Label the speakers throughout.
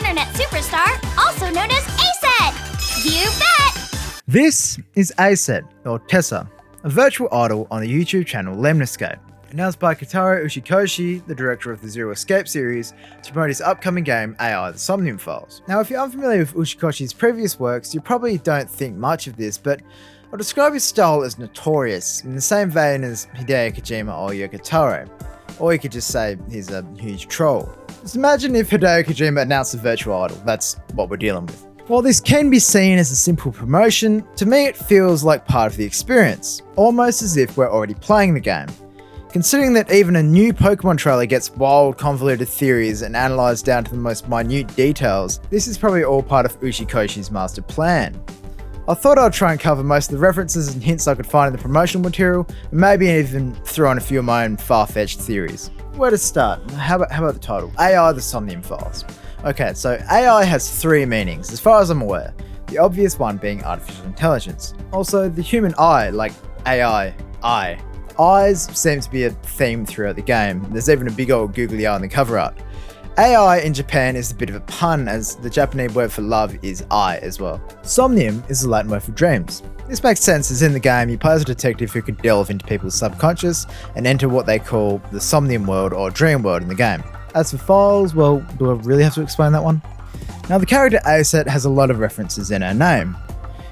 Speaker 1: internet superstar, also known as ASET! You bet!
Speaker 2: This is ASET, or Tessa, a virtual idol on the YouTube channel Lemniscape, announced by Kotaro Uchikoshi, the director of the Zero Escape series, to promote his upcoming game AI: The Somnium Files. Now, if you're unfamiliar with Uchikoshi's previous works, you probably don't think much of this, but I'll describe his style as notorious, in the same vein as Hideo Kojima or Yoko Taro. Or you could just say he's a huge troll. Just imagine if Hideo Kojima announced a virtual idol. That's what we're dealing with. While this can be seen as a simple promotion, to me it feels like part of the experience, almost as if we're already playing the game. Considering that even a new Pokemon trailer gets wild, convoluted theories and analysed down to the most minute details, this is probably all part of Uchikoshi's master plan. I thought I'd try and cover most of the references and hints I could find in the promotional material, and maybe even throw in a few of my own far-fetched theories. Where to start? How about the title? AI: The Somnium Files. Okay, so AI has three meanings, as far as I'm aware. The obvious one being artificial intelligence. Also, the human eye, like AI, eye. Eyes seem to be a theme throughout the game. There's even a big old googly eye on the cover art. AI in Japan is a bit of a pun, as the Japanese word for love is eye as well. Somnium is the Latin word for dreams. This makes sense as in the game you play as a detective who can delve into people's subconscious and enter what they call the somnium world or dream world in the game. As for files, well, do I really have to explain that one? Now, the character ASET has a lot of references in her name.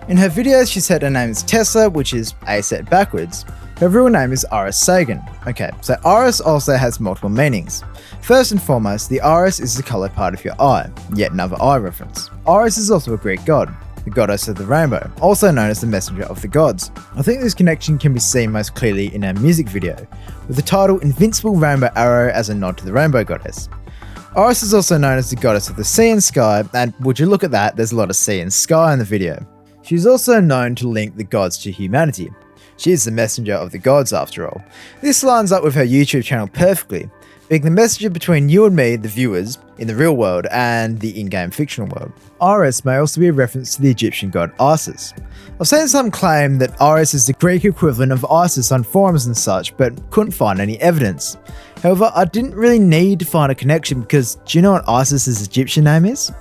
Speaker 2: In her videos she said her name is Tessa, which is ASET backwards. Her real name is Iris Sagan. Okay, so Iris also has multiple meanings. First and foremost, the iris is the colour part of your eye, yet another eye reference. Iris is also a Greek god, the goddess of the rainbow, also known as the messenger of the gods. I think this connection can be seen most clearly in her music video, with the title Invincible Rainbow Arrow as a nod to the rainbow goddess. Iris is also known as the goddess of the sea and sky, and would you look at that, there's a lot of sea and sky in the video. She is also known to link the gods to humanity. She is the messenger of the gods after all. This lines up with her YouTube channel perfectly, being the messenger between you and me, the viewers, in the real world and the in-game fictional world. Iris may also be a reference to the Egyptian god Isis. I've seen some claim that Iris is the Greek equivalent of Isis on forums and such, but couldn't find any evidence. However, I didn't really need to find a connection because do you know what Isis's Egyptian name is?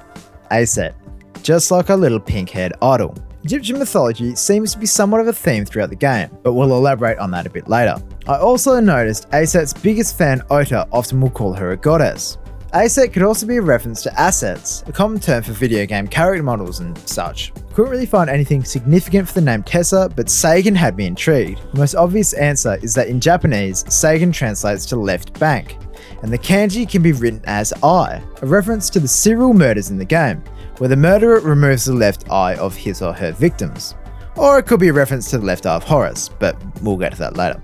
Speaker 2: ASET. Just like our little pink-haired idol. Egyptian mythology seems to be somewhat of a theme throughout the game, but we'll elaborate on that a bit later. I also noticed ASET's biggest fan, Ota, often will call her a goddess. ASET could also be a reference to assets, a common term for video game character models and such. Couldn't really find anything significant for the name Tessa, but Sagan had me intrigued. The most obvious answer is that in Japanese, Sagan translates to left bank, and the kanji can be written as eye, a reference to the serial murders in the game, where the murderer removes the left eye of his or her victims. Or it could be a reference to the left eye of Horus, but we'll get to that later.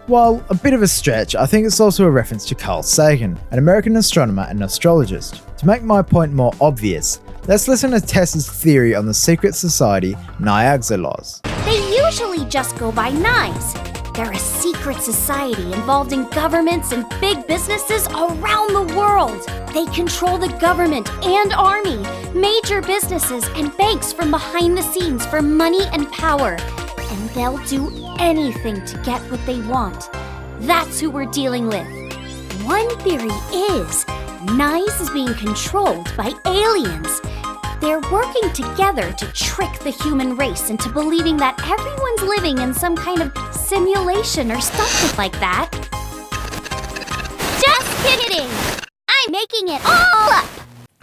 Speaker 2: While a bit of a stretch, I think it's also a reference to Carl Sagan, an American astronomer and astrologist. To make my point more obvious, let's listen to Tessa's theory on the secret society Niagara laws.
Speaker 1: They usually just go by knives. They're a secret society involved in governments and big businesses around the world. They control the government and army, major businesses and banks from behind the scenes for money and power. And they'll do anything to get what they want. That's who we're dealing with. One theory is Nice is being controlled by aliens. They're working together to trick the human race into believing that everyone's living in some kind of simulation or something like that. Just kidding! I'm making it all up!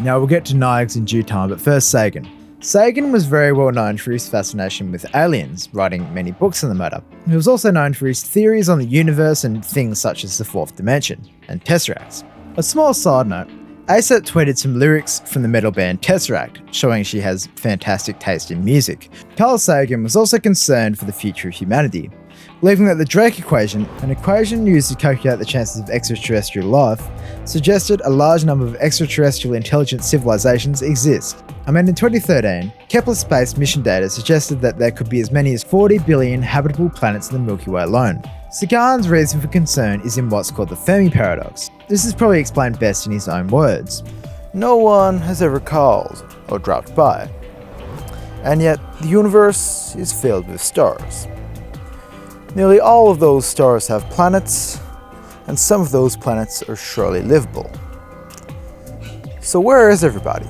Speaker 2: Now we'll get to Niagara in due time, but first Sagan. Sagan was very well known for his fascination with aliens, writing many books on the matter. He was also known for his theories on the universe and things such as the fourth dimension, and tesseracts. A small side note, ASET tweeted some lyrics from the metal band Tesseract, showing she has fantastic taste in music. Carl Sagan was also concerned for the future of humanity, believing that the Drake equation, an equation used to calculate the chances of extraterrestrial life, suggested a large number of extraterrestrial intelligent civilizations exist. In 2013, Kepler space mission data suggested that there could be as many as 40 billion habitable planets in the Milky Way alone. Sagan's reason for concern is in what's called the Fermi paradox. This is probably explained best in his own words. No one has ever called or dropped by, and yet the universe is filled with stars. Nearly all of those stars have planets, and some of those planets are surely livable. So where is everybody?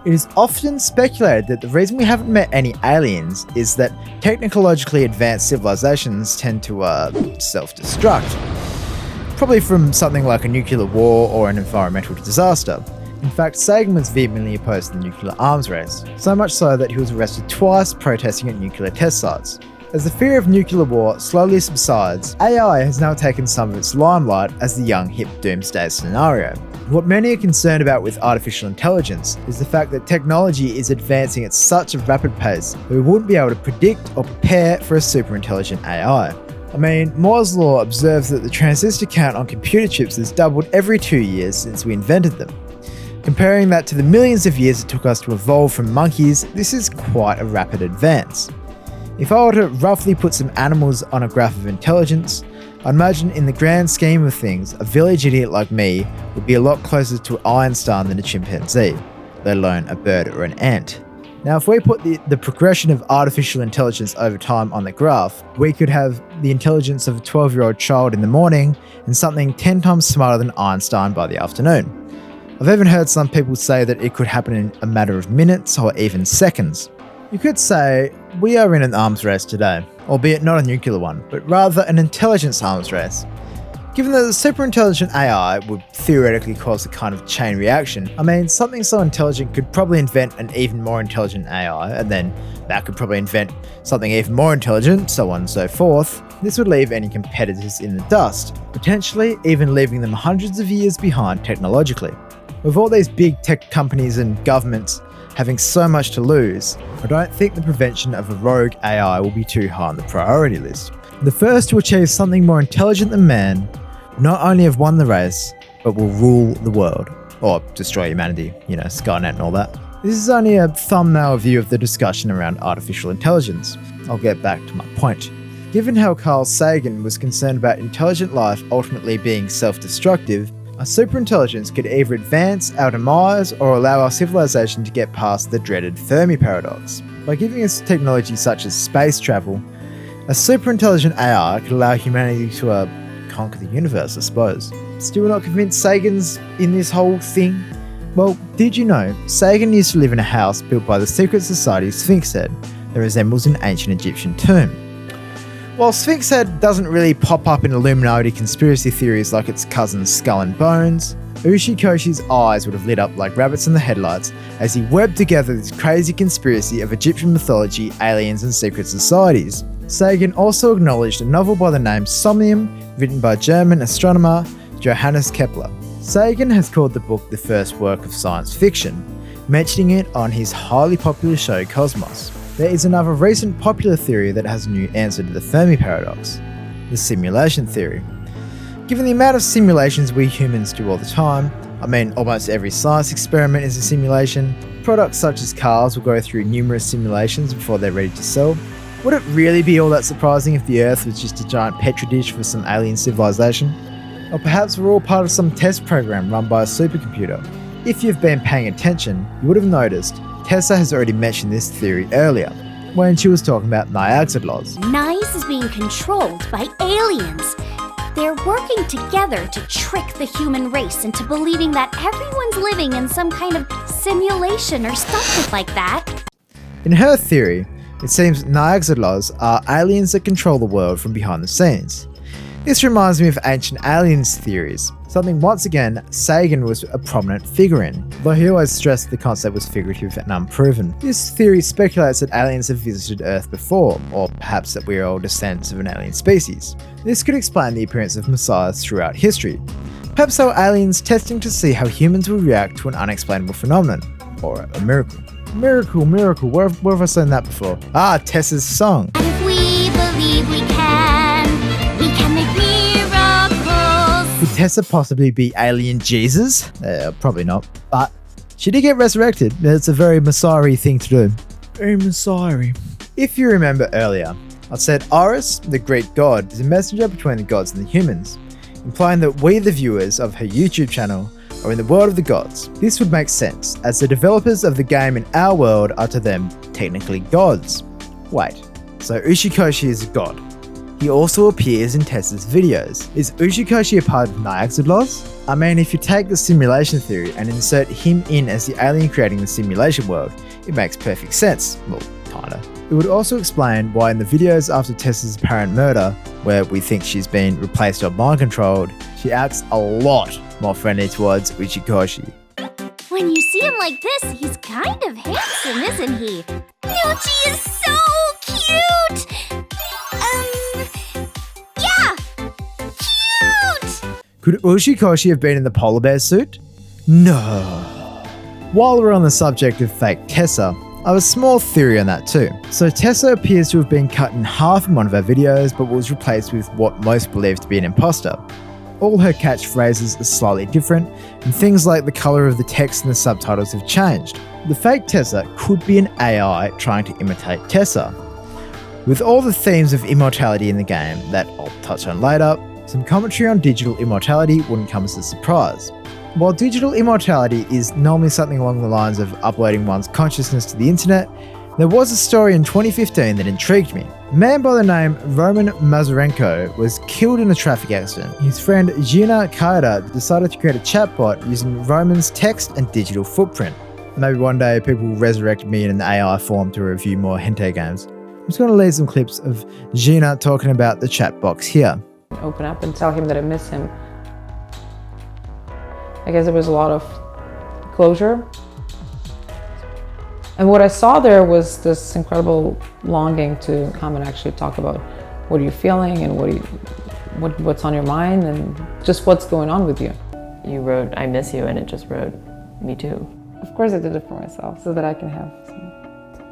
Speaker 2: It is often speculated that the reason we haven't met any aliens is that technologically advanced civilizations tend to self-destruct. Probably from something like a nuclear war or an environmental disaster. In fact, Sagan was vehemently opposed to the nuclear arms race, so much so that he was arrested twice protesting at nuclear test sites. As the fear of nuclear war slowly subsides, AI has now taken some of its limelight as the young hip doomsday scenario. What many are concerned about with artificial intelligence is the fact that technology is advancing at such a rapid pace that we wouldn't be able to predict or prepare for a super intelligent AI. I mean, Moore's law observes that the transistor count on computer chips has doubled every 2 years since we invented them. Comparing that to the millions of years it took us to evolve from monkeys, this is quite a rapid advance. If I were to roughly put some animals on a graph of intelligence, I imagine in the grand scheme of things, a village idiot like me would be a lot closer to Einstein than a chimpanzee, let alone a bird or an ant. Now, if we put the progression of artificial intelligence over time on the graph, we could have the intelligence of a 12-year-old child in the morning and something 10 times smarter than Einstein by the afternoon. I've even heard some people say that it could happen in a matter of minutes or even seconds. You could say we are in an arms race today, albeit not a nuclear one, but rather an intelligence arms race. Given that the super intelligent AI would theoretically cause a kind of chain reaction, I mean, something so intelligent could probably invent an even more intelligent AI, and then that could probably invent something even more intelligent, so on and so forth. This would leave any competitors in the dust, potentially even leaving them hundreds of years behind technologically. With all these big tech companies and governments having so much to lose, I don't think the prevention of a rogue AI will be too high on the priority list. The first to achieve something more intelligent than man not only have won the race, but will rule the world. Or destroy humanity, Skynet and all that. This is only a thumbnail view of the discussion around artificial intelligence. I'll get back to my point. Given how Carl Sagan was concerned about intelligent life ultimately being self-destructive, a superintelligence could either advance our demise or allow our civilization to get past the dreaded Fermi paradox. By giving us technology such as space travel, a superintelligent AI could allow humanity to conquer the universe, I suppose. Still not convinced Sagan's in this whole thing? Well, did you know Sagan used to live in a house built by the secret society Sphinx Head that resembles an ancient Egyptian tomb? While Sphinx Head doesn't really pop up in Illuminati conspiracy theories like its cousin Skull and Bones, Uchikoshi's eyes would have lit up like rabbits in the headlights as he webbed together this crazy conspiracy of Egyptian mythology, aliens and secret societies. Sagan also acknowledged a novel by the name Somnium, written by German astronomer Johannes Kepler. Sagan has called the book the first work of science fiction, mentioning it on his highly popular show Cosmos. There is another recent popular theory that has a new answer to the Fermi paradox, the simulation theory. Given the amount of simulations we humans do all the time, I mean almost every science experiment is a simulation, products such as cars will go through numerous simulations before they're ready to sell. Would it really be all that surprising if the Earth was just a giant petri dish for some alien civilization? Or perhaps we're all part of some test program run by a supercomputer. If you've been paying attention, you would have noticed Tessa has already mentioned this theory earlier, when she was talking about Niag's laws.
Speaker 1: Nice is being controlled by aliens. They're working together to trick the human race into believing that everyone's living in some kind of simulation or something like that.
Speaker 2: In her theory, it seems Niag's laws are aliens that control the world from behind the scenes. This reminds me of ancient aliens theories, something once again Sagan was a prominent figure in, though he always stressed the concept was figurative and unproven. This theory speculates that aliens have visited Earth before, or perhaps that we are all descendants of an alien species. This could explain the appearance of messiahs throughout history. Perhaps they were aliens testing to see how humans will react to an unexplainable phenomenon, or a miracle. Miracle, miracle, where have I seen that before? Ah, Tessa's song.
Speaker 1: And if we believe we can make miracles.
Speaker 2: Could Tessa possibly be alien Jesus? Probably not, but she did get resurrected. It's a very messiah-y thing to do. Very messiah-y. If you remember earlier, I said Horus, the Greek god, is a messenger between the gods and the humans, implying that we, the viewers of her YouTube channel, are in the world of the gods. This would make sense, as the developers of the game in our world are to them technically gods. Wait, so Uchikoshi is a god. He also appears in Tessa's videos. Is Uchikoshi a part of Niag's laws? I mean, if you take the simulation theory and insert him in as the alien creating the simulation world, it makes perfect sense. Well, kinda. It would also explain why in the videos after Tessa's apparent murder, where we think she's been replaced or mind controlled, she acts a lot more friendly towards Uchikoshi.
Speaker 1: When you see him like this, he's kind of handsome, isn't he? Yuchi is so cute! Yeah! Cute!
Speaker 2: Could Uchikoshi have been in the polar bear suit? No. While we're on the subject of fake Tessa, I have a small theory on that too. So Tessa appears to have been cut in half in one of her videos, but was replaced with what most believe to be an imposter. All her catchphrases are slightly different, and things like the colour of the text and the subtitles have changed. The fake Tessa could be an AI trying to imitate Tessa. With all the themes of immortality in the game that I'll touch on later, some commentary on digital immortality wouldn't come as a surprise. While digital immortality is normally something along the lines of uploading one's consciousness to the internet, there was a story in 2015 that intrigued me. A man by the name Roman Mazurenko was killed in a traffic accident. His friend Gina Kaida decided to create a chatbot using Roman's text and digital footprint. Maybe one day people will resurrect me in an AI form to review more hentai games. I'm just going to leave some clips of Gina talking about the chat box here.
Speaker 3: Open up and tell him that I miss him. I guess there was a lot of closure. And what I saw there was this incredible longing to come and actually talk about what are you feeling and what's on your mind and just what's going on with you.
Speaker 4: You wrote, "I miss you," and it just wrote, "Me too."
Speaker 3: Of course I did it for myself so that I can have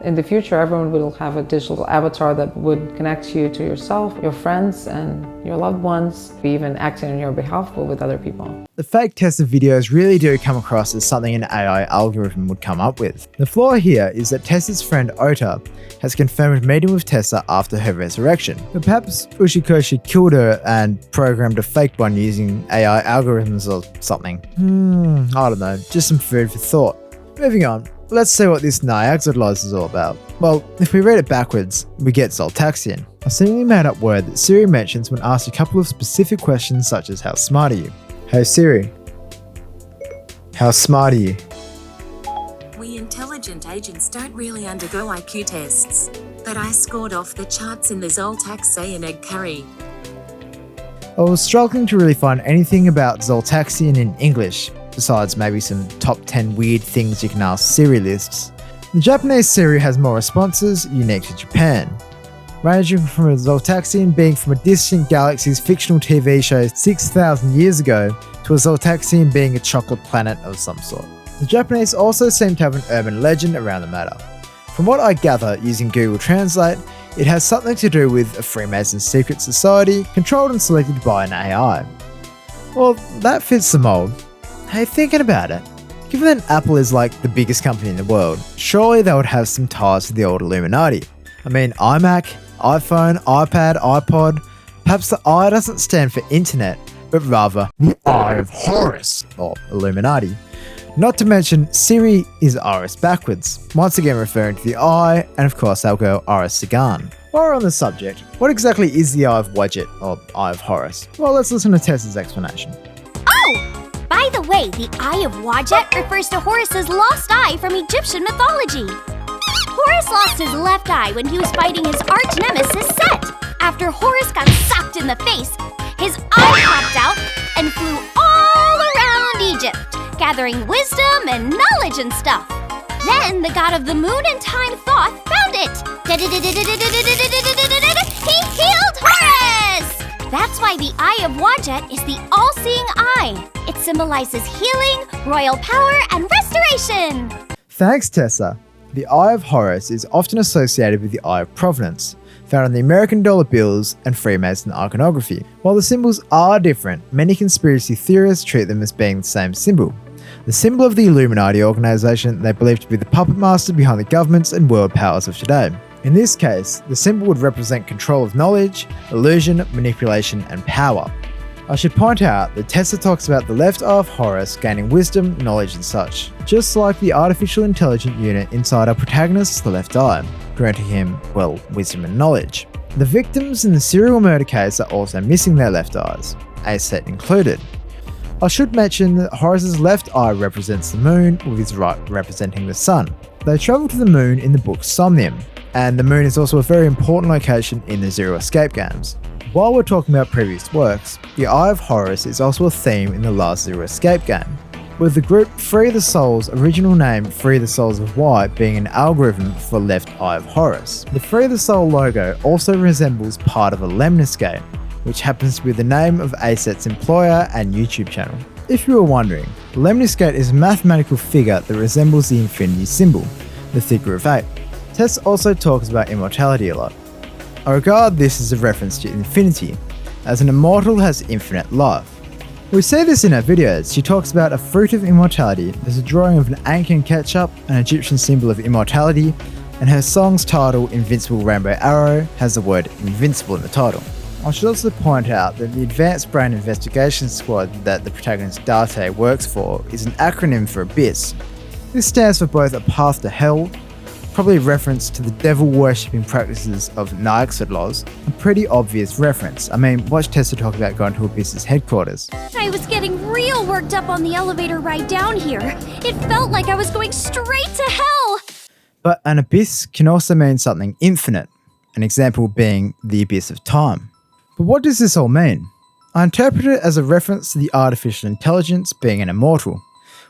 Speaker 3: in the future, everyone will have a digital avatar that would connect you to yourself, your friends, and your loved ones, even acting on your behalf but with other people.
Speaker 2: The fake Tessa videos really do come across as something an AI algorithm would come up with. The flaw here is that Tessa's friend Ota has confirmed meeting with Tessa after her resurrection. But perhaps Uchikoshi killed her and programmed a fake one using AI algorithms or something. I don't know, just some food for thought. Moving on. Let's see what this Nyaxodlos is all about. Well, if we read it backwards, we get Zoltaxian, a seemingly made up word that Siri mentions when asked a couple of specific questions such as how smart are you? Hey Siri, how smart are you?
Speaker 5: We intelligent agents don't really undergo IQ tests, but I scored off the charts in the Zoltaxian egg curry.
Speaker 2: I was struggling to really find anything about Zoltaxian in English, besides maybe some top 10 weird things you can ask Siri lists. The Japanese Siri has more responses unique to Japan, ranging from a Zoltaxian being from a distant galaxy's fictional TV show 6,000 years ago to a Zoltaxian being a chocolate planet of some sort. The Japanese also seem to have an urban legend around the matter. From what I gather using Google Translate, it has something to do with a Freemason secret society controlled and selected by an AI. Well, that fits the mold. Hey, thinking about it, given that Apple is like the biggest company in the world, surely they would have some ties to the old Illuminati. I mean, iMac, iPhone, iPad, iPod. Perhaps the I doesn't stand for internet, but rather the Eye of Horus, or Illuminati. Not to mention, Siri is Iris backwards, once again referring to the eye, and of course they'll go Iris Sagan. While we're on the subject, what exactly is the Eye of Wadjet, or Eye of Horus? Well, let's listen to Tessa's explanation.
Speaker 1: Oh! By the way, the Eye of Wadjet refers to Horus's lost eye from Egyptian mythology. Horus lost his left eye when he was fighting his arch nemesis Set. After Horus got socked in the face, his eye popped out and flew all around Egypt, gathering wisdom and knowledge and stuff. Then the god of the moon and time Thoth found it. He healed Horus! That's why the Eye of Wadjet is the all-seeing eye. It symbolizes healing, royal power, and restoration.
Speaker 2: Thanks, Tessa. The Eye of Horus is often associated with the Eye of Providence, found on the American dollar bills and Freemason iconography. While the symbols are different, many conspiracy theorists treat them as being the same symbol. The symbol of the Illuminati organization they believe to be the puppet master behind the governments and world powers of today. In this case, the symbol would represent control of knowledge, illusion, manipulation, and power. I should point out that Tessa talks about the left eye of Horus gaining wisdom, knowledge, and such, just like the artificial intelligent unit inside our protagonist's the left eye, granting him, well, wisdom and knowledge. The victims in the serial murder case are also missing their left eyes, A set included. I should mention that Horus's left eye represents the moon, with his right representing the sun. They travel to the moon in the book Somnium, and the moon is also a very important location in the Zero Escape games. While we're talking about previous works, the Eye of Horus is also a theme in the last Zero Escape game, with the group Free the Soul's original name Free the Souls of Y being an algorithm for Left Eye of Horus. The Free the Soul logo also resembles part of a lemniscate, which happens to be the name of ASET's employer and YouTube channel. If you were wondering, lemniscate is a mathematical figure that resembles the infinity symbol, the figure of 8. Tess also talks about immortality a lot. I regard this as a reference to infinity, as an immortal has infinite life. We see this in her videos. She talks about a fruit of immortality as a drawing of an Ankan ketchup, an Egyptian symbol of immortality, and her song's title, Invincible Rainbow Arrow, has the word invincible in the title. I should also point out that the Advanced Brain Investigation Squad that the protagonist Date works for is an acronym for ABYSS. This stands for both a path to hell, probably a reference to the devil-worshipping practices of Nyxoidlos, a pretty obvious reference. I mean, watch Tessa talk about going to Abyss's headquarters.
Speaker 1: I was getting real worked up on the elevator ride down here. It felt like I was going straight to hell.
Speaker 2: But an abyss can also mean something infinite, an example being the abyss of time. But what does this all mean? I interpret it as a reference to the artificial intelligence being an immortal,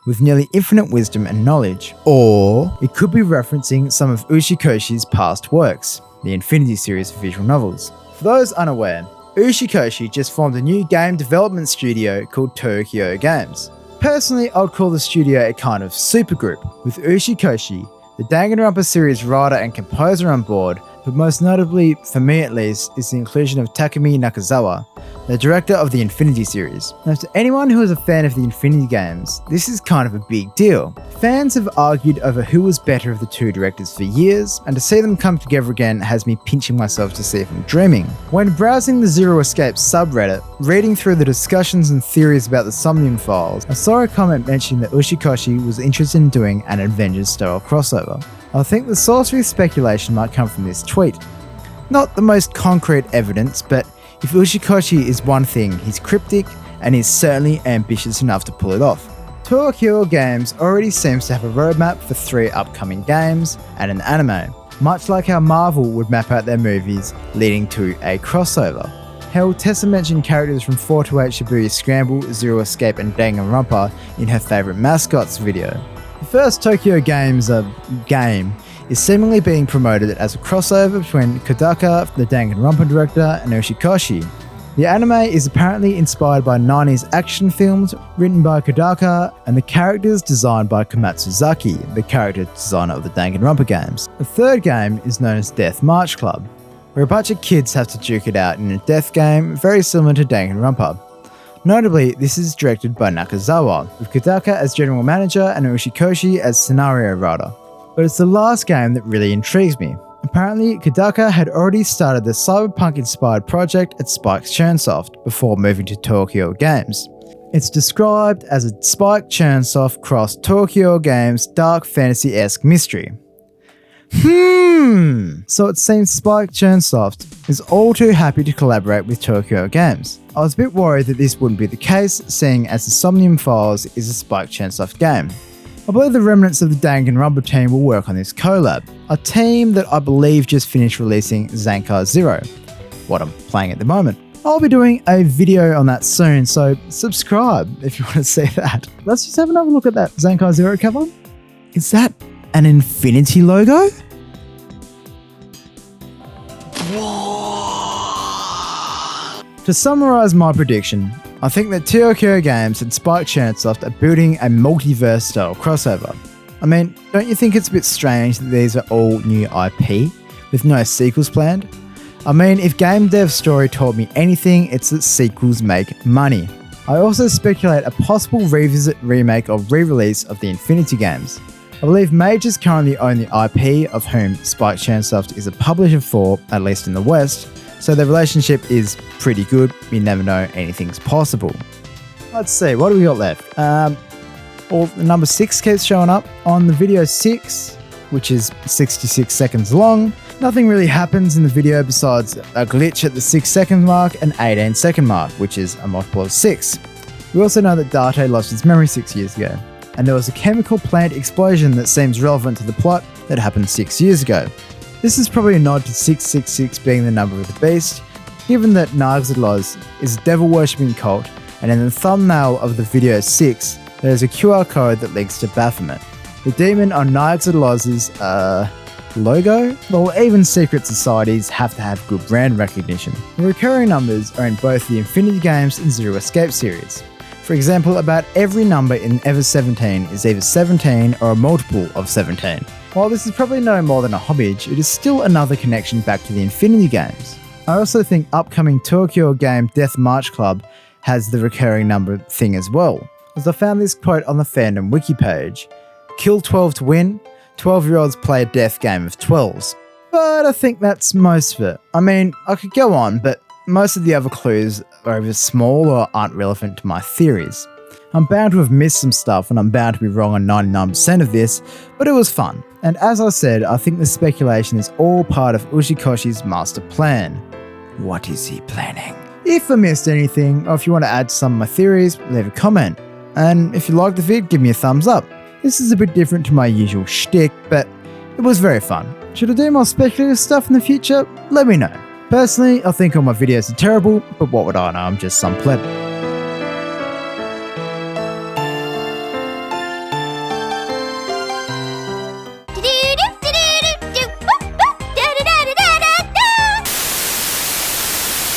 Speaker 2: with nearly infinite wisdom and knowledge. Or it could be referencing some of Uchikoshi's past works, the Infinity series of visual novels. For those unaware, Uchikoshi just formed a new game development studio called Tokyo Games. Personally, I would call the studio a kind of supergroup, with Uchikoshi, the Danganronpa series writer and composer on board, but most notably, for me at least, is the inclusion of Takumi Nakazawa, the director of the Infinity series. Now, to anyone who is a fan of the Infinity games, this is kind of a big deal. Fans have argued over who was better of the two directors for years, and to see them come together again has me pinching myself to see if I'm dreaming. When browsing the Zero Escape subreddit, reading through the discussions and theories about the Somnium files, I saw a comment mentioning that Uchikoshi was interested in doing an Avengers-style crossover. I think the source for this speculation might come from this tweet. Not the most concrete evidence, but if Uchikoshi is one thing, he's cryptic and is certainly ambitious enough to pull it off. Tokyo Games already seems to have a roadmap for 3 upcoming games and an anime, much like how Marvel would map out their movies leading to a crossover. Hell, Tessa mentioned characters from 428 Shibuya Scramble, Zero Escape and Danganronpa in her favourite mascots video. The first Tokyo Games game is seemingly being promoted as a crossover between Kodaka, the Danganronpa director, and Uchikoshi. The anime is apparently inspired by 90s action films written by Kodaka and the characters designed by Komatsuzaki, the character designer of the Danganronpa games. The third game is known as Death March Club, where a bunch of kids have to duke it out in a death game very similar to Danganronpa. Notably, this is directed by Nakazawa, with Kodaka as general manager and Uchikoshi as scenario writer. But it's the last game that really intrigues me. Apparently, Kodaka had already started the cyberpunk-inspired project at Spike Churnsoft before moving to Tokyo Games. It's described as a Spike Churnsoft cross Tokyo Games dark fantasy-esque mystery. So it seems Spike Churnsoft is all too happy to collaborate with Tokyo Games. I was a bit worried that this wouldn't be the case, seeing as the Somnium Files is a Spike Churnsoft game. I believe the remnants of the Danganronpa team will work on this collab, a team that I believe just finished releasing Zankai Zero, what I'm playing at the moment. I'll be doing a video on that soon, so subscribe if you want to see that. Let's just have another look at that Zankai Zero cover. Is that an infinity logo? To summarise my prediction, I think that Tokyo Games and Spike Churnsoft are building a multiverse style crossover. I mean, don't you think it's a bit strange that these are all new IP, with no sequels planned? I mean, if game dev story told me anything, it's that sequels make money. I also speculate a possible revisit, remake or re-release of the Infinity games. I believe Majors currently own the IP, of whom Spike Churnsoft is a publisher for, at least in the West, so their relationship is pretty good. You never know, anything's possible. Let's see, what do we got left? Number 6 keeps showing up on the video 6, which is 66 seconds long. Nothing really happens in the video besides a glitch at the 6 second mark and 18 second mark, which is a multiple of 6. We also know that Date lost his memory 6 years ago, and there was a chemical plant explosion that seems relevant to the plot that happened 6 years ago. This is probably a nod to 666 being the number of the beast, given that Narg's is a devil-worshipping cult, and in the thumbnail of the video 6, there is a QR code that links to Baphomet, the demon on Narg's logo. Well, even secret societies have to have good brand recognition. The recurring numbers are in both the Infinity Games and Zero Escape series. For example, about every number in Ever 17 is either 17 or a multiple of 17. While this is probably no more than a homage, it is still another connection back to the Infinity Games. I also think upcoming Tokyo game Death March Club has the recurring number thing as well, as I found this quote on the fandom wiki page. Kill 12 to win, 12-year-olds play a death game of 12s. But I think that's most of it. I mean, I could go on, but most of the other clues are either small or aren't relevant to my theories. I'm bound to have missed some stuff and I'm bound to be wrong on 99% of this, but it was fun. And as I said, I think the speculation is all part of Uchikoshi's master plan. What is he planning? If I missed anything, or if you want to add to some of my theories, leave a comment. And if you liked the vid, give me a thumbs up. This is a bit different to my usual shtick, but it was very fun. Should I do more speculative stuff in the future? Let me know. Personally, I think all my videos are terrible, but what would I know, I'm just some pleb.